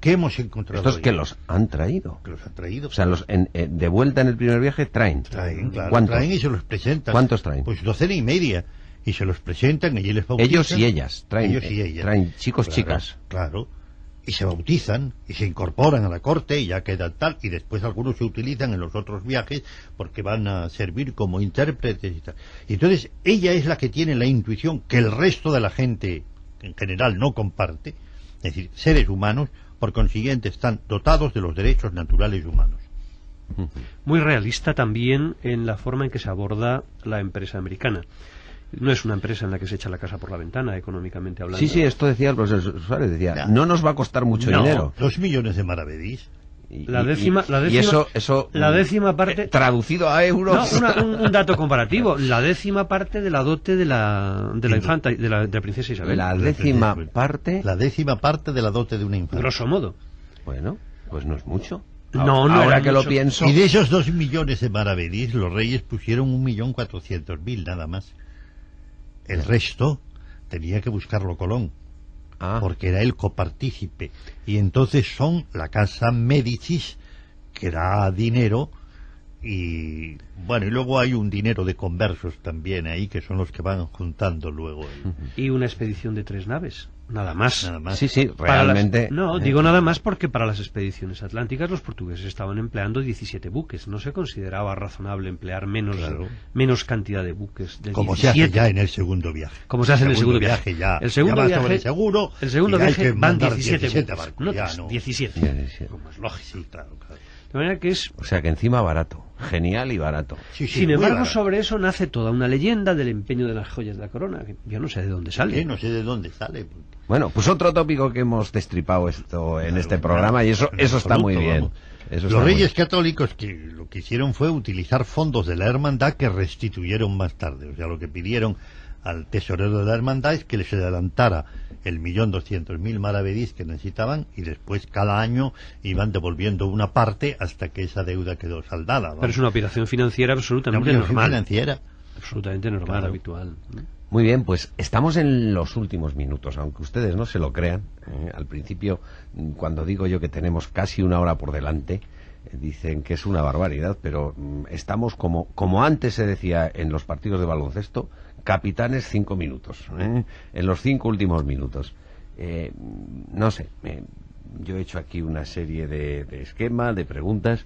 ¿Qué hemos encontrado? Estos que los han traído. Que los han traído. O sea, de vuelta en el primer viaje traen. Traen, claro. ¿Cuántos? Traen y se los presentan. ¿Cuántos traen? Pues 12 y se los presentan, y les bautizan. Ellos y ellas. Traen, ellos y ellas. Traen chicos, claro, chicas. Claro. Y se bautizan, y se incorporan a la corte, y ya queda tal, y después algunos se utilizan en los otros viajes, porque van a servir como intérpretes y tal. Y entonces, ella es la que tiene la intuición que el resto de la gente, en general, no comparte. Es decir, seres humanos, por consiguiente, están dotados de los derechos naturales humanos. Muy realista también en la forma en que se aborda la empresa americana. No es una empresa en la que se echa la casa por la ventana, económicamente hablando. Sí, esto decía el profesor Suárez, decía, no nos va a costar mucho dinero. 2 millones de maravedís. La décima parte, traducido a euros. No, un dato comparativo. La 10ª parte de la dote de la infanta, de la princesa Isabel. La 10ª parte. La 10ª parte de la dote de una infanta. Grosso modo. Bueno, pues no es mucho. No ahora era que mucho. lo pienso. Y de esos 2 millones de maravedís, los reyes pusieron 1.400.000 nada más. El resto tenía que buscarlo Colón. Porque era el copartícipe, y entonces son la casa Médicis, que da dinero, y bueno, y luego hay un dinero de conversos también ahí, que son los que van juntando luego. Y una expedición de 3 naves, nada más. Nada más. Sí, realmente. Digo nada más porque para las expediciones atlánticas los portugueses estaban empleando 17 buques. No se consideraba razonable emplear menos cantidad de buques. Como 17. Se hace ya en el segundo viaje. Como se hace en el segundo viaje. Ya, el segundo ya viaje, sobre seguro, el segundo viaje van 17 barcos. Barcos, no, 17. Como es lógico. Sí, claro. De manera que es... O sea que encima barato, genial y barato. Sí, Sin embargo, sobre eso nace toda una leyenda del empeño de las joyas de la corona, que yo no sé de dónde sale. No sé de dónde sale. Bueno, pues otro tópico que hemos destripado en este programa, y eso está muy bien. Los reyes católicos que lo que hicieron fue utilizar fondos de la hermandad que restituyeron más tarde. O sea, lo que pidieron al tesorero de la hermandad es que les adelantara el 1.200.000 maravedís que necesitaban, y después cada año iban devolviendo una parte hasta que esa deuda quedó saldada. Pero es una operación financiera absolutamente normal. Absolutamente normal, claro. Habitual. Muy bien, pues estamos en los últimos minutos, aunque ustedes no se lo crean. Al principio, cuando digo yo que tenemos casi una hora por delante, dicen que es una barbaridad, pero estamos como antes se decía en los partidos de baloncesto, capitanes 5 minutos, en los 5 últimos minutos. No sé, yo he hecho aquí una serie de esquemas, de preguntas,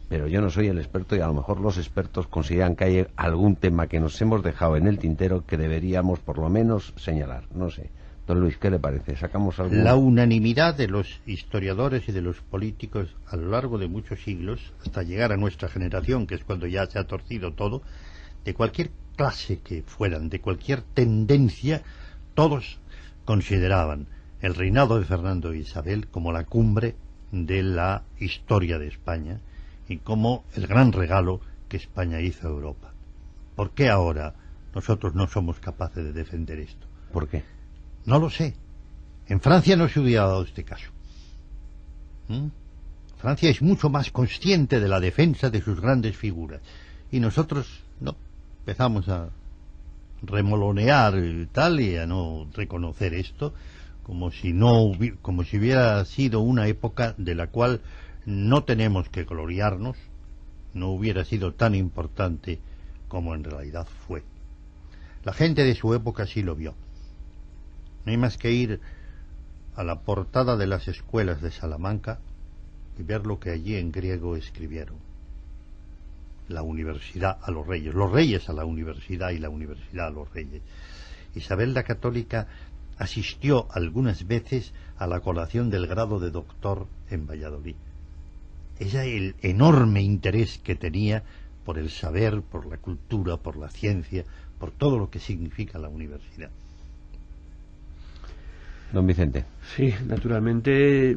pero yo no soy el experto y a lo mejor los expertos consideran que hay algún tema que nos hemos dejado en el tintero que deberíamos por lo menos señalar. No sé. Don Luis, ¿qué le parece? ¿Sacamos algo? La unanimidad de los historiadores y de los políticos a lo largo de muchos siglos, hasta llegar a nuestra generación, que es cuando ya se ha torcido todo, de cualquier clase que fueran, de cualquier tendencia, todos consideraban el reinado de Fernando e Isabel como la cumbre de la historia de España y como el gran regalo que España hizo a Europa. ¿Por qué ahora nosotros no somos capaces de defender esto? ¿Por qué? No lo sé. En Francia no se hubiera dado este caso. Francia es mucho más consciente de la defensa de sus grandes figuras. Y nosotros no. Empezamos a remolonear y tal, y a no reconocer esto, como si hubiera sido una época de la cual no tenemos que gloriarnos, no hubiera sido tan importante como en realidad fue. La gente de su época sí lo vio. No hay más que ir a la portada de las escuelas de Salamanca y ver lo que allí en griego escribieron. La universidad a los reyes, los reyes a la universidad y la universidad a los reyes. Isabel la Católica asistió algunas veces a la colación del grado de doctor en Valladolid. Ese el enorme interés que tenía por el saber, por la cultura, por la ciencia, por todo lo que significa la universidad. Don Vicente. Sí, naturalmente,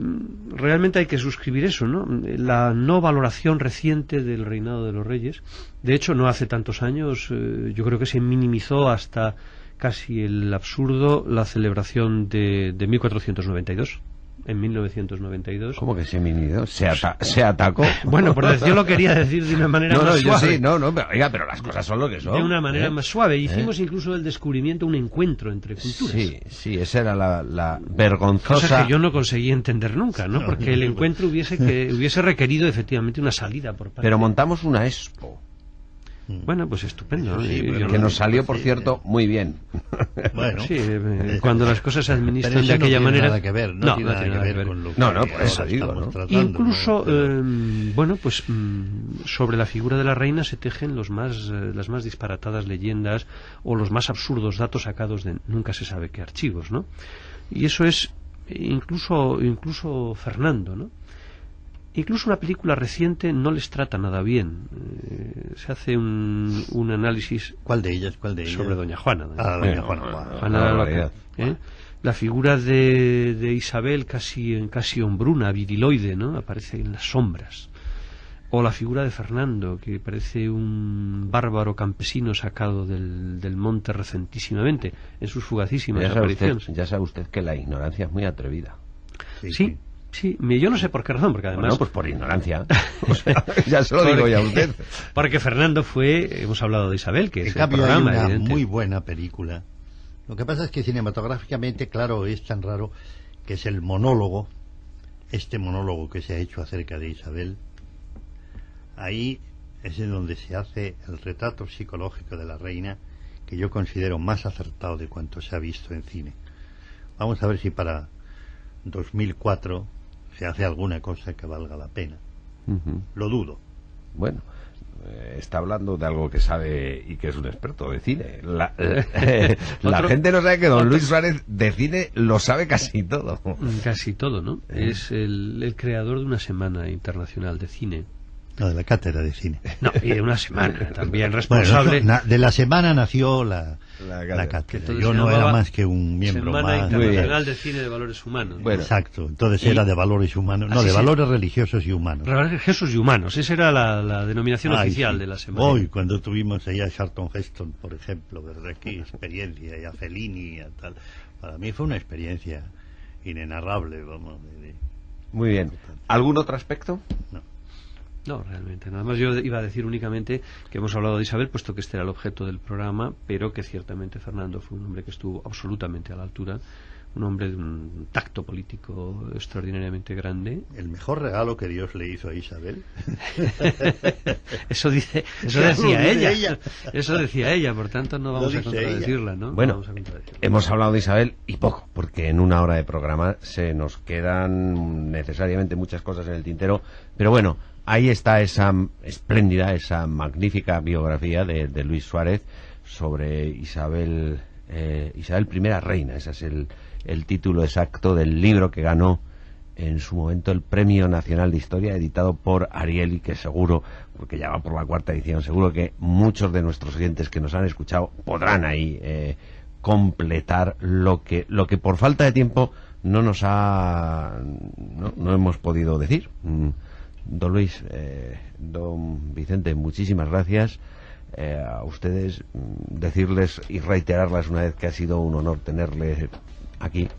realmente hay que suscribir eso, ¿no? La no valoración reciente del reinado de los reyes. De hecho, no hace tantos años, yo creo que se minimizó hasta casi el absurdo la celebración de 1492. En 1992. ¿Cómo que se minimizó? ¿Se atacó? Bueno, por decirlo lo quería decir de una manera más suave. Sí, pero, oiga, pero las cosas son lo que son. De una manera más suave. Hicimos incluso del descubrimiento un encuentro entre culturas. Sí, esa era la vergonzosa... Cosa que yo no conseguí entender nunca, ¿no? Porque el encuentro hubiese requerido efectivamente una salida por parte... Pero montamos una expo. Bueno, pues estupendo. Sí, que nos salió, por cierto, muy bien. Bueno, sí, cuando las cosas se administran de aquella manera... No tiene nada que ver, no tiene nada que ver con lo que por eso digo, ¿no? Tratando, incluso, ¿no? bueno, pues sobre la figura de la reina se tejen las más disparatadas leyendas o los más absurdos datos sacados de nunca se sabe qué archivos, ¿no? Y eso es incluso Fernando, ¿no? Incluso una película reciente no les trata nada bien. Se hace un análisis... ¿Cuál de ellas? Sobre Doña Juana. Doña Juana. Juana la Loca, La figura de Isabel casi hombruna, viriloide, ¿no? Aparece en las sombras. O la figura de Fernando, que parece un bárbaro campesino sacado del monte recentísimamente, en sus fugacísimas apariciones. Ya sabe usted que la ignorancia es muy atrevida. Sí. Sí, yo no sé por qué razón, porque además... Bueno, pues por ignorancia. O sea, ya se lo digo ya a usted. Porque Fernando hemos hablado de Isabel, que es el cambio programa, hay una evidente. muy buena película. Lo que pasa es que cinematográficamente, claro, es tan raro que es el monólogo, este monólogo que se ha hecho acerca de Isabel. Ahí es en donde se hace el retrato psicológico de la reina, que yo considero más acertado de cuanto se ha visto en cine. Vamos a ver si para 2004 se hace alguna cosa que valga la pena. Lo dudo. Bueno, está hablando de algo que sabe y que es un experto de cine. La gente no sabe que don Luis Suárez de cine lo sabe casi todo. Casi todo, ¿no? Es el creador de una semana internacional de cine. No, de la cátedra de cine. No, y de una semana también responsable. Bueno, de la semana nació la cátedra. Yo no era más que un miembro Semana más. Internacional de Cine de Valores Humanos. Bueno, exacto, entonces era de valores humanos, no, de valores religiosos y humanos. Religiosos y humanos, esa era la denominación oficial de la semana. Hoy, cuando tuvimos ahí a Charlton Heston, por ejemplo, ¿verdad? Qué experiencia, y a Fellini y a tal. Para mí fue una experiencia inenarrable, vamos. Muy bien. ¿Algún otro aspecto? No, realmente. Nada más yo iba a decir únicamente que hemos hablado de Isabel, puesto que este era el objeto del programa, pero que ciertamente Fernando fue un hombre que estuvo absolutamente a la altura, un hombre de un tacto político extraordinariamente grande. El mejor regalo que Dios le hizo a Isabel. Eso decía ella, por tanto no vamos a contradecirla, ¿no? Bueno, hemos hablado de Isabel y poco, porque en una hora de programa se nos quedan necesariamente muchas cosas en el tintero, pero bueno, ahí está esa espléndida, esa magnífica biografía de Luis Suárez sobre Isabel I Reina. Ese es el título exacto del libro que ganó en su momento el Premio Nacional de Historia, editado por Ariel, y que seguro, porque ya va por la 4ª edición, seguro que muchos de nuestros oyentes que nos han escuchado podrán ahí completar lo que por falta de tiempo no hemos podido decir. Don Luis, don Vicente, muchísimas gracias. A ustedes decirles y reiterarles una vez que ha sido un honor tenerles aquí